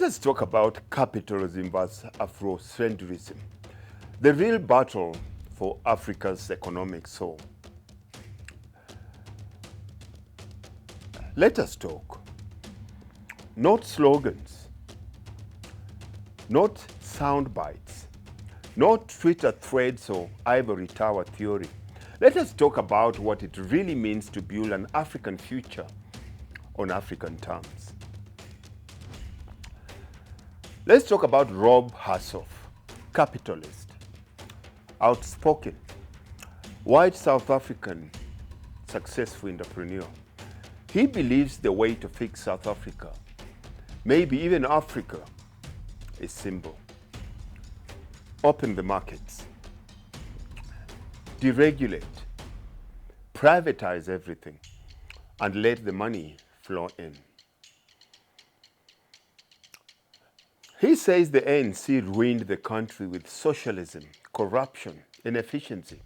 us talk about capitalism versus Afrocentrism, the real battle for Africa's economic soul. Let us talk. Not slogans, not sound bites, not Twitter threads or ivory tower theory. Let us talk about what it really means to build an African future on African terms. Let's talk about Rob Hersov, capitalist, outspoken, white South African, successful entrepreneur. He believes the way to fix South Africa, maybe even Africa, is simple. Open the markets, deregulate, privatize everything, and let the money flow in. He says the ANC ruined the country with socialism, corruption, inefficiency.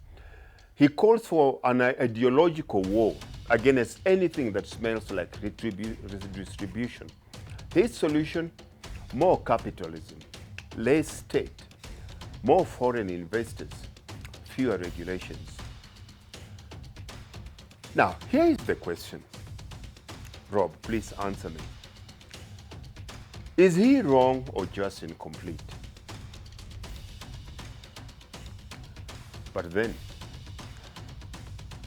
He calls for an ideological war against anything that smells like redistribution. His solution: more capitalism, less state, more foreign investors, fewer regulations. Now, here is the question. Rob, please answer me. Is he wrong or just incomplete? But then,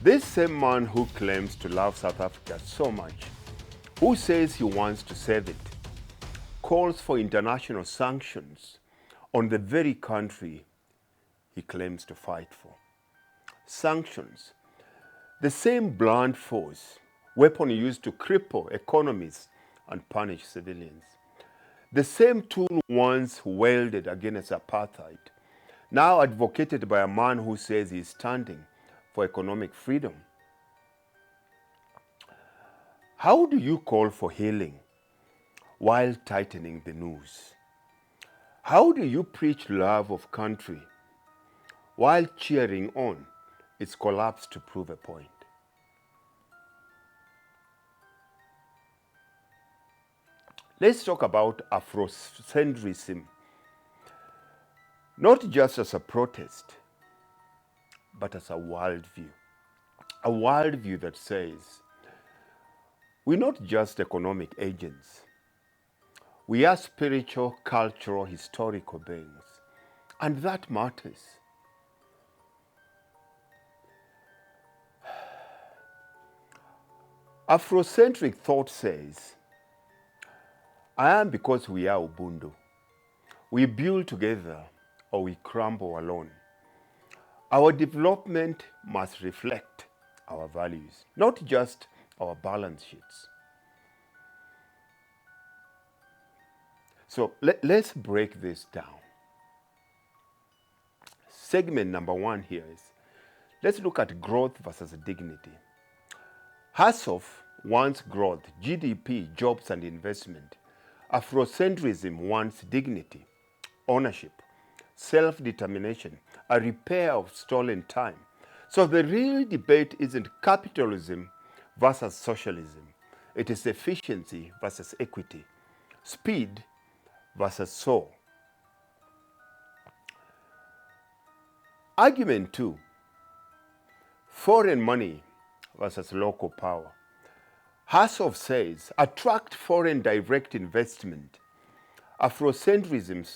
this same man who claims to love South Africa so much, who says he wants to save it, calls for international sanctions on the very country he claims to fight for. Sanctions, the same blunt force, weapon used to cripple economies and punish civilians. The same tool once wielded against apartheid, now advocated by a man who says he is standing for economic freedom. How do you call for healing while tightening the noose? How do you preach love of country while cheering on its collapse to prove a point? Let's talk about Afrocentrism, not just as a protest, but as a worldview. A worldview that says, we're not just economic agents. We are spiritual, cultural, historical beings. And that matters. Afrocentric thought says, I am because we are Ubuntu. We build together or we crumble alone. Our development must reflect our values, not just our balance sheets. So let's break this down. Segment number one here is, let's look at growth versus dignity. Hersov wants growth, GDP, jobs, and investment. Afrocentrism wants dignity, ownership, self-determination, a repair of stolen time. So the real debate isn't capitalism versus socialism. It is efficiency versus equity, speed versus soul. Argument two, foreign money versus local power. Hersov says, attract foreign direct investment. Afrocentrism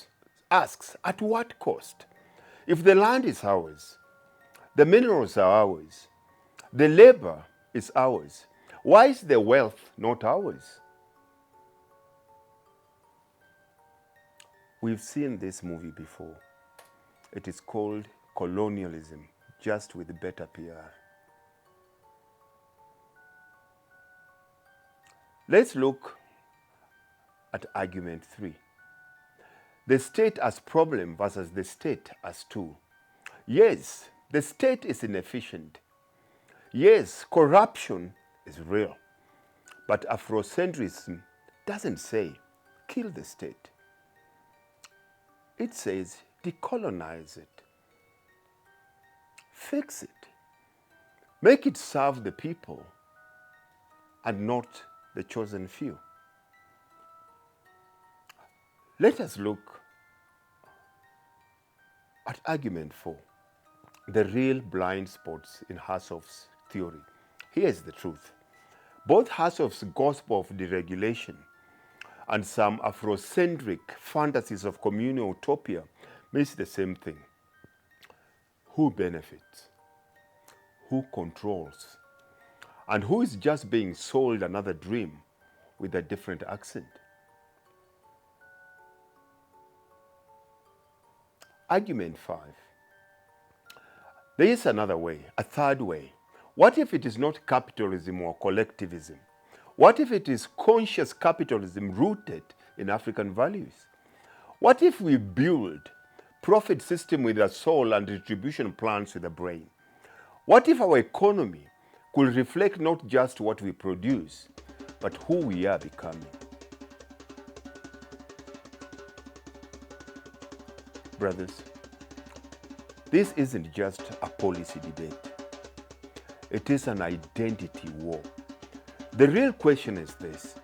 asks, at what cost? If the land is ours, the minerals are ours, the labor is ours, why is the wealth not ours? We've seen this movie before. It is called Colonialism, just with better PR. Let's look at argument three. The state as problem versus the state as tool. Yes, the state is inefficient. Yes, corruption is real. But Afrocentrism doesn't say, kill the state. It says, decolonize it. Fix it. Make it serve the people and not the chosen few. Let us look at argument 4, the real blind spots in Hersov's theory. Here's the truth. Both Hersov's gospel of deregulation and some Afrocentric fantasies of communal utopia means the same thing. Who benefits? Who controls? And who is just being sold another dream with a different accent? Argument 5. There is another way, a third way. What if it is not capitalism or collectivism? What if it is conscious capitalism rooted in African values? What if we build profit system with a soul and retribution plans with a brain? What if our economy could reflect not just what we produce, but who we are becoming? Brothers, this isn't just a policy debate. It is an identity war. The real question is this: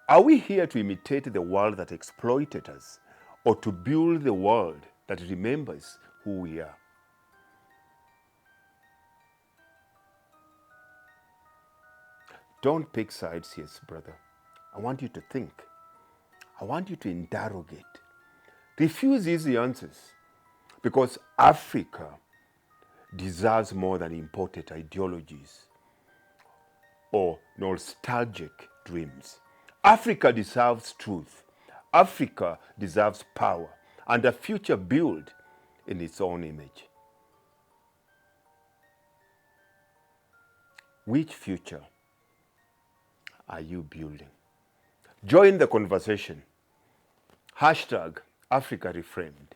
are we here to imitate the world that exploited us, or to build the world that remembers who we are? Don't pick sides here, brother. I want you to think. I want you to interrogate. Refuse easy answers, because Africa deserves more than imported ideologies or nostalgic dreams. Africa deserves truth. Africa deserves power and a future built in its own image. Which future are you building? Join the conversation. #AfricaReframed.